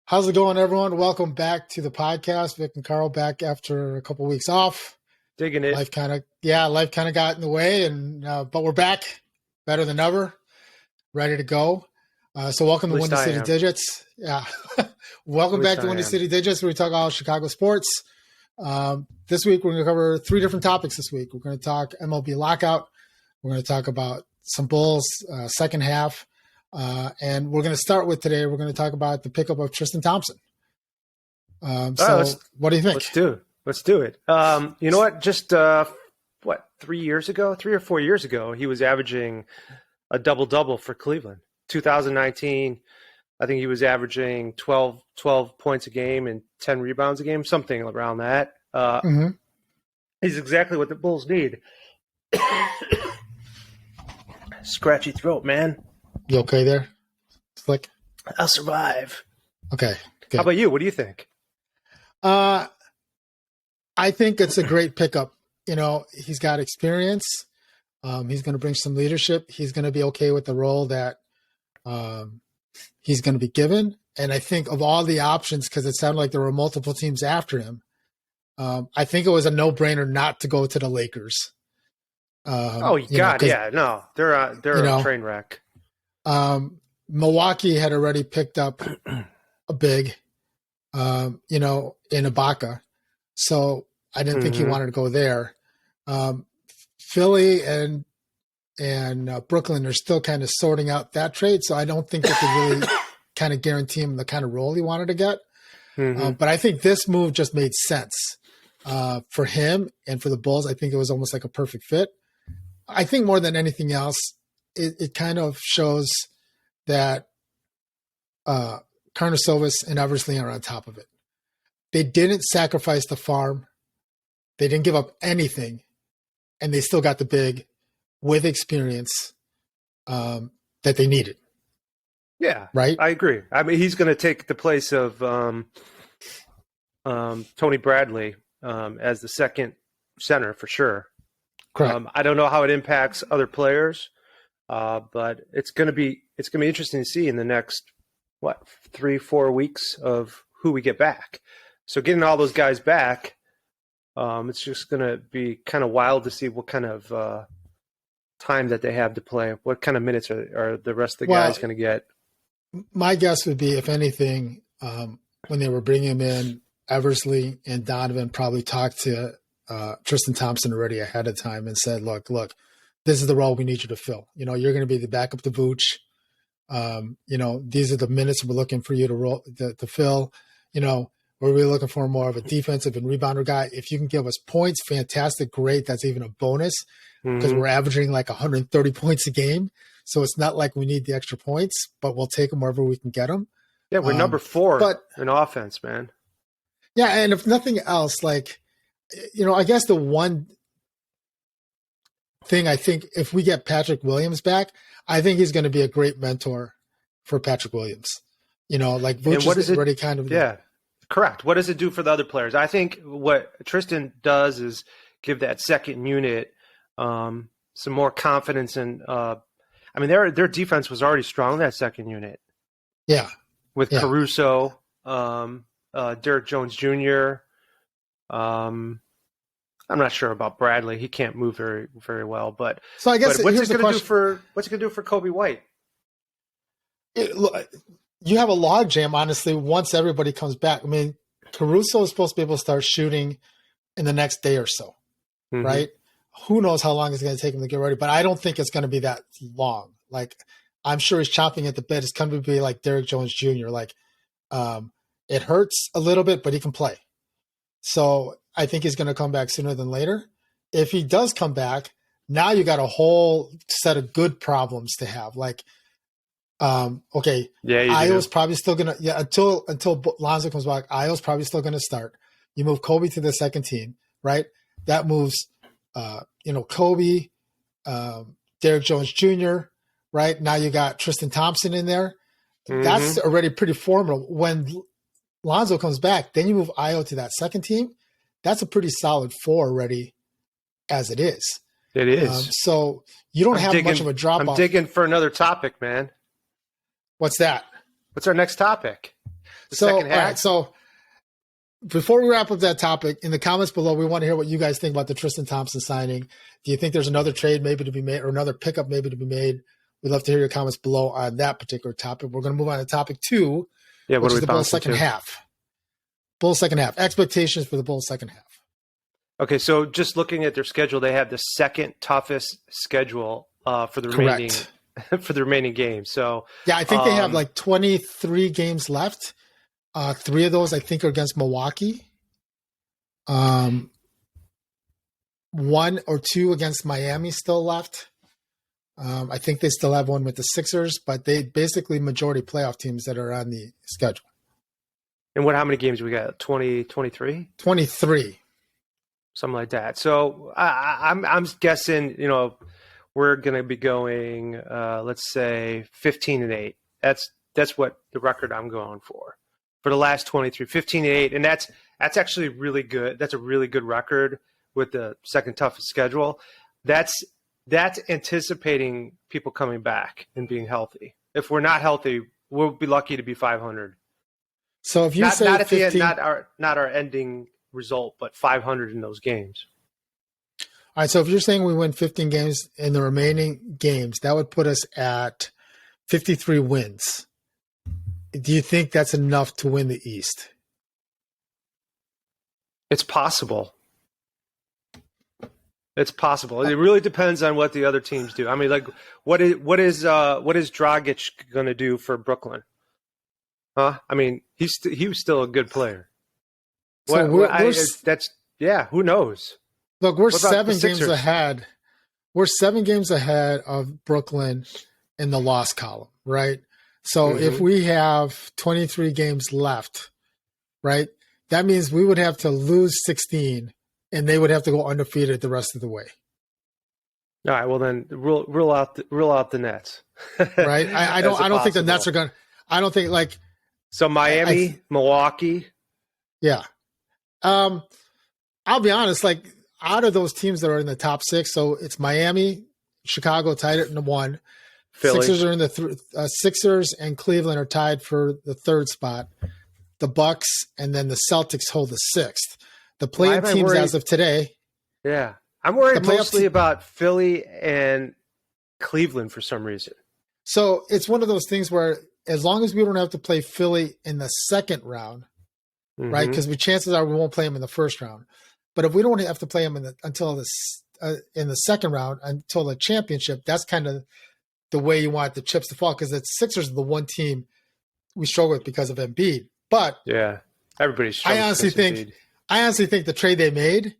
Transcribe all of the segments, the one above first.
How's it going, everyone? Welcome back to the podcast. Vic and Carl back after a couple of weeks off. Digging it. Life kind of got in the way, but we're back, better than ever, ready to go. So welcome to Windy City Digits. Yeah, welcome back to Windy City Digits, where we talk all Chicago sports. This week we're going to cover three different topics. This week we're going to talk MLB Lockout. We're going to talk about some Bulls second half. And we're going to start with today. We're going to talk about the pickup of Tristan Thompson. What do you think? Let's do it. You know what? Just 3 or 4 years ago, he was averaging a double-double for Cleveland. 2019, I think he was averaging 12 points a game and 10 rebounds a game, something around that. He's exactly what the Bulls need. Scratchy throat, man. You okay there, Slick? I'll survive. Okay. Good. How about you? What do you think? I think it's a great pickup. You know, he's got experience. He's going to bring some leadership. He's going to be okay with the role that he's going to be given. And I think of all the options, because it sounded like there were multiple teams after him, I think it was a no-brainer not to go to the Lakers. They're a train wreck. Milwaukee had already picked up a big, in Ibaka. So I didn't think he wanted to go there. Philly and Brooklyn are still kind of sorting out that trade. So I don't think they could really kind of guarantee him the kind of role he wanted to get. But I think this move just made sense for him and for the Bulls. I think it was almost like a perfect fit. I think more than anything else, it kind of shows that Karnisovas and Eversley are on top of it. They didn't sacrifice the farm. They didn't give up anything, and they still got the big with experience that they needed. Yeah, right. I agree. I mean, he's going to take the place of Tony Bradley as the second center for sure. Correct. I don't know how it impacts other players. But it's going to be interesting to see in the next 3-4 weeks of who we get back. So getting all those guys back, it's just going to be kind of wild to see what kind of time that they have to play. What kind of minutes are the rest of the guys going to get? My guess would be, if anything, when they were bringing him in, Eversley and Donovan probably talked to Tristan Thompson already ahead of time and said, "Look. This is the role we need you to fill. You know, you're going to be the backup to Vooch. These are the minutes we're looking for you to fill. You know, we're really looking for more of a defensive and rebounder guy. If you can give us points, fantastic, great. That's even a bonus because we're averaging like 130 points a game. So it's not like we need the extra points, but we'll take them wherever we can get them. Yeah, we're number 4 in offense, man. Yeah, and if nothing else, I guess the one thing, I think if we get Patrick Williams back, I think he's going to be a great mentor for Patrick Williams. Vooch is already kind of correct. What does it do for the other players? I think what Tristan does is give that second unit some more confidence in. Their defense was already strong, that second unit. Yeah, with Caruso, Derek Jones Jr. I'm not sure about Bradley. He can't move very, very well. But so I guess what's it going to do for Kobe White? You have a logjam, honestly, once everybody comes back. I mean, Caruso is supposed to be able to start shooting in the next day or so, right? Who knows how long it's going to take him to get ready, but I don't think it's going to be that long. I'm sure he's chopping at the bit. It's going to be like Derek Jones Jr. It hurts a little bit, but he can play. So I think he's going to come back sooner than later. If he does come back, now you got a whole set of good problems to have. Io's probably still going to, until Lonzo comes back, Io's probably still going to start. You move Kobe to the second team, right? That moves, Kobe, Derek Jones Jr., right? Now you got Tristan Thompson in there. That's already pretty formidable. When Lonzo comes back, then you move Io to that second team. That's a pretty solid 4 already as it is. It is. So you don't have much of a drop off. I'm digging for another topic, man. What's that? What's our next topic? second half. All right, so before we wrap up that topic, in the comments below, we want to hear what you guys think about the Tristan Thompson signing. Do you think there's another trade maybe to be made or another pickup maybe to be made? We'd love to hear your comments below on that particular topic. We're going to move on to topic 2, which is the Bulls' second half. Bulls' second half. Expectations for the Bulls' second half. Okay, so just looking at their schedule, they have the second toughest schedule for the remaining games. So yeah, I think they have like 23 games left. 3 of those I think are against Milwaukee. 1 or 2 against Miami still left. I think they still have one with the Sixers, but they basically majority playoff teams that are on the schedule. And how many games we got? 20, 23? 23. Something like that. So I'm guessing, we're going to be going, let's say 15-8. That's what the record I'm going for the last 23, 15-8. And that's actually really good. That's a really good record with the second toughest schedule. That's anticipating people coming back and being healthy. If we're not healthy, we'll be lucky to be 500. So if you say not at 15, the end, not our ending result, but 500 in those games. All right, so if you're saying we win 15 games in the remaining games, that would put us at 53 wins. Do you think that's enough to win the East? It's possible. It's possible. It really depends on what the other teams do. I mean, like, what is Dragic going to do for Brooklyn? Huh? I mean, he was still a good player. So who knows? Look, we're 7 games ahead. We're 7 games ahead of Brooklyn in the loss column, right? So if we have 23 games left, right, that means we would have to lose 16, and they would have to go undefeated the rest of the way. All right. Well, then rule out the Nets. Right. I don't think the Nets are going. I don't think like. So Miami, Milwaukee. Yeah. I'll be honest, like out of those teams that are in the top 6, so it's Miami, Chicago tied at 1. Philly. Sixers are in the Sixers and Cleveland are tied for the 3rd spot. The Bucks and then the Celtics hold the 6th. The play-in teams as of today. Yeah. I'm worried mostly about Philly and Cleveland for some reason. So it's one of those things where as long as we don't have to play Philly in the 2nd round, right? Because chances are we won't play them in the 1st round. But if we don't have to play them until in the 2nd round until the championship, that's kind of the way you want the chips to fall. Because the Sixers are the one team we struggle with because of Embiid. But yeah, everybody's. I honestly think the trade they made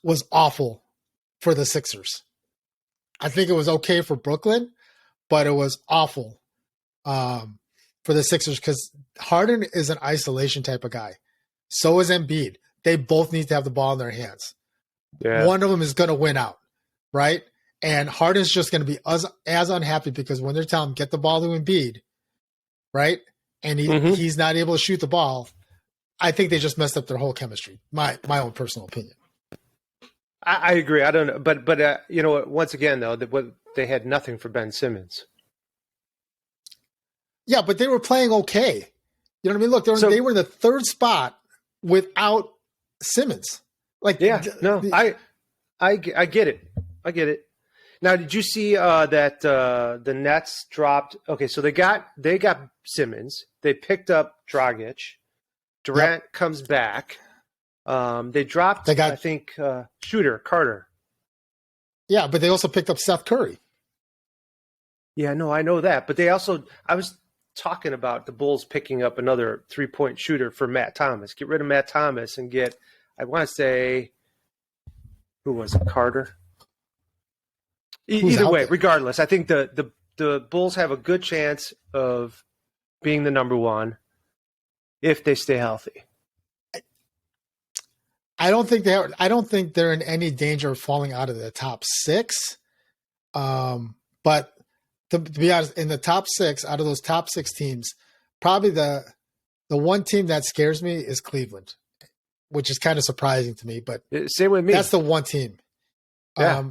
was awful for the Sixers. I think it was okay for Brooklyn, but it was awful for the Sixers because Harden is an isolation type of guy. So is Embiid. They both need to have the ball in their hands. Yeah. One of them is going to win out, right? And Harden's just going to be as unhappy because when they're telling him, get the ball to Embiid, right? And he's not able to shoot the ball. I think they just messed up their whole chemistry. My own personal opinion. I agree. I don't know. But once again, though, they had nothing for Ben Simmons. Yeah, but they were playing okay. You know what I mean? Look, they were in the 3rd spot without Simmons. Like, yeah, no, I get it. I get it. Now, did you see that the Nets dropped? Okay, so they got Simmons. They picked up Dragic. Durant comes back. They dropped. I think shooter Carter. Yeah, but they also picked up Seth Curry. Yeah, no, I know that. But I was talking about the Bulls picking up another 3-point shooter for Matt Thomas. Get rid of Matt Thomas and get, I want to say, who was it, Carter? Either way, regardless, I think the Bulls have a good chance of being the number 1 if they stay healthy. I don't think they're in any danger of falling out of the top 6. But to be honest, in the top 6, out of those top 6 teams, probably the one team that scares me is Cleveland, which is kind of surprising to me. But same with me. That's the one team. Yeah.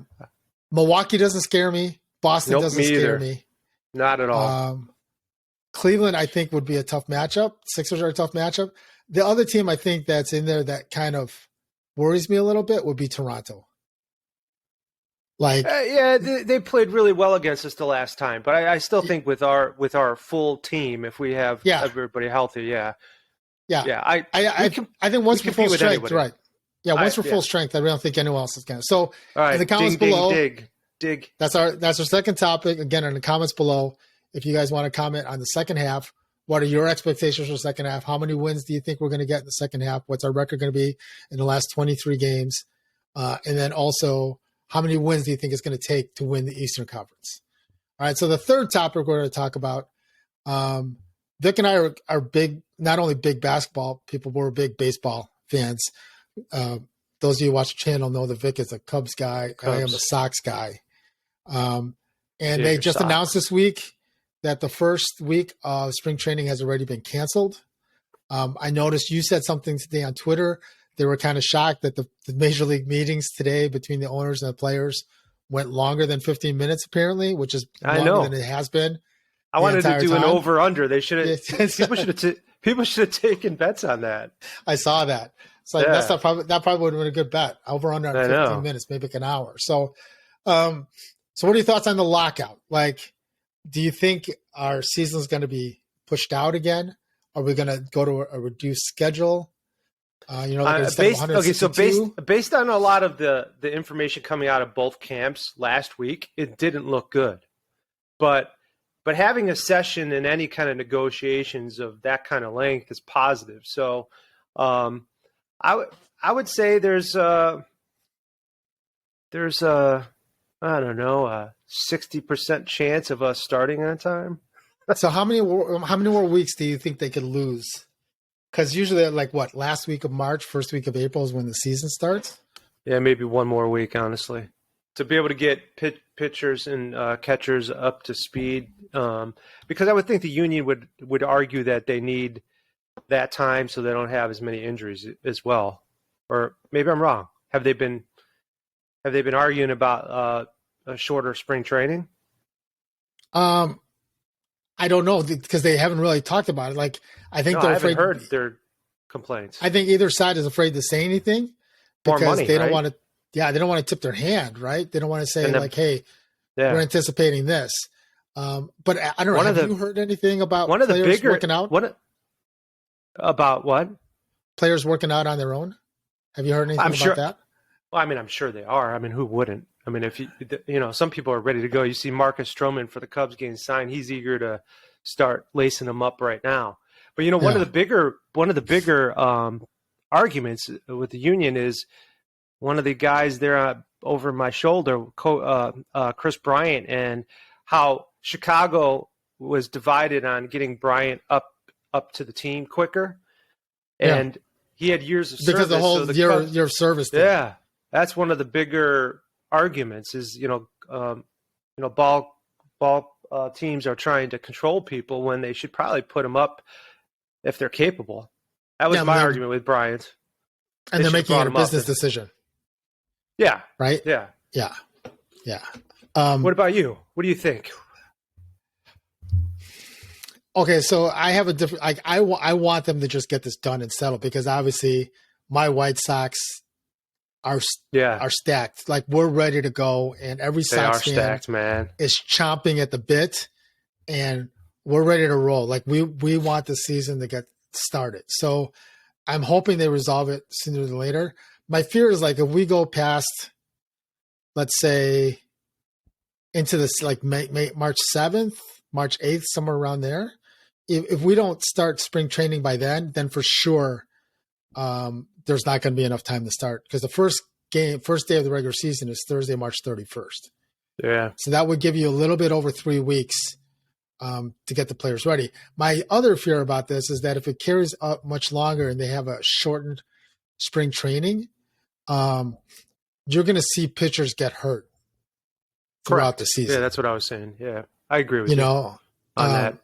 Milwaukee doesn't scare me. Boston doesn't scare me. Not at all. Cleveland, I think, would be a tough matchup. Sixers are a tough matchup. The other team I think that's in there that kind of worries me a little bit would be Toronto. Like, they played really well against us the last time, but I still think with our full team, if we have everybody healthy, yeah. I think once we're full strength, anybody. right? Yeah, once we're full strength, I really don't think anyone else is going to. So, all right, in the comments below, dig. That's our second topic. Again, in the comments below, if you guys want to comment on the second half, what are your expectations for the second half? How many wins do you think we're going to get in the second half? What's our record going to be in the last 23 games? And then also, how many wins do you think it's going to take to win the Eastern Conference? All right, so the third topic we're going to talk about, Vic and I are big, not only big basketball people, we're big baseball fans. Those of you who watch the channel know that Vic is a Cubs guy. I am a Sox guy. And they just announced this week that the first week of spring training has already been canceled. I noticed you said something today on Twitter. They were kind of shocked that the major league meetings today between the owners and the players went longer than 15 minutes, apparently, which is longer than it has been. I wanted to do an over-under. They should have. People should have taken bets on that. I saw that. It's like that probably would have been a good bet. Over-under on 15 minutes, maybe like an hour. So, so what are your thoughts on the lockout? Like, do you think our season is going to be pushed out again? Are we going to go to a reduced schedule? Based on a lot of the information coming out of both camps last week, it didn't look good. But having a session in any kind of negotiations of that kind of length is positive. So I would say there's a 60% chance of us starting on time. So how many more weeks do you think they could lose? Because usually, last week of March, first week of April is when the season starts? Yeah, maybe one more week, honestly, to be able to get pitchers and catchers up to speed. Because I would think the union would argue that they need that time so they don't have as many injuries as well. Or maybe I'm wrong. Have they been arguing about a shorter spring training? I don't know because they haven't really talked about it. Like, I think they're afraid. I haven't heard their complaints. I think either side is afraid to say anything because they don't want to. Yeah, they don't want to tip their hand, right? They don't want to say hey, we're anticipating this. But I don't know. Have you heard anything about players working out? About what? Players working out on their own. Have you heard anything about that? Well, I mean, I'm sure they are. I mean, who wouldn't? I mean, if some people are ready to go. You see Marcus Stroman for the Cubs getting signed. He's eager to start lacing them up right now. But one of the bigger arguments with the union is one of the guys there over my shoulder, Chris Bryant, and how Chicago was divided on getting Bryant up to the team quicker, and he had years of service because the whole year of service. Yeah, that's one of the bigger arguments is ball teams are trying to control people when they should probably put them up if they're capable. That was my argument with Bryant. And they're making it a business decision. Yeah. Right. Yeah. Yeah. What about you? What do you think? Okay, so I have a different. I want them to just get this done and settled because obviously my White Sox are stacked. Like, we're ready to go, and every Sox fan is chomping at the bit, and we're ready to roll. Like, we want the season to get started. So I'm hoping they resolve it sooner than later. My fear is, like, if we go past, let's say, into this March 7th, March 8th, somewhere around there. If we don't start spring training by then for sure, there's not going to be enough time to start because the first day of the regular season is Thursday, March 31st. Yeah. So that would give you a little bit over 3 weeks to get the players ready. My other fear about this is that if it carries up much longer and they have a shortened spring training, you're going to see pitchers get hurt throughout the season. Yeah, that's what I was saying. Yeah, I agree with you on that.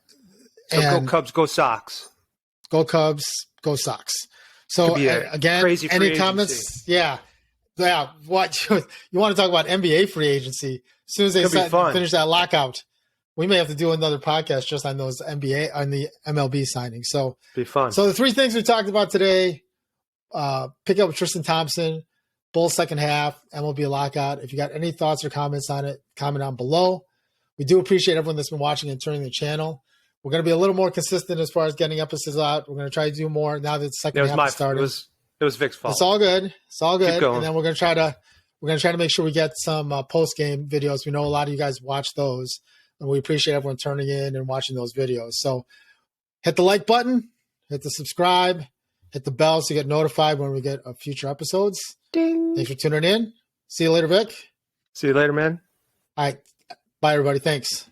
So go Cubs, go Sox. Go Cubs, go Sox. So again, any comments? Yeah. What you want to talk about NBA free agency? As soon as they finish that lockout, we may have to do another podcast just on those NBA on the MLB signings. So be fun. So the three things we talked about today: pick up Tristan Thompson, Bulls second half, MLB lockout. If you got any thoughts or comments on it, comment down below. We do appreciate everyone that's been watching and turning the channel. We're going to be a little more consistent as far as getting episodes out. We're going to try to do more now that the second half has started. It was Vic's fault. It's all good. It's all good. Keep going. And then we're going to try to make sure we get some post game videos. We know a lot of you guys watch those, and we appreciate everyone turning in and watching those videos. So hit the like button, hit the subscribe, hit the bell so you get notified when we get future episodes. Ding. Thanks for tuning in. See you later, Vic. See you later, man. All right. Bye, everybody. Thanks.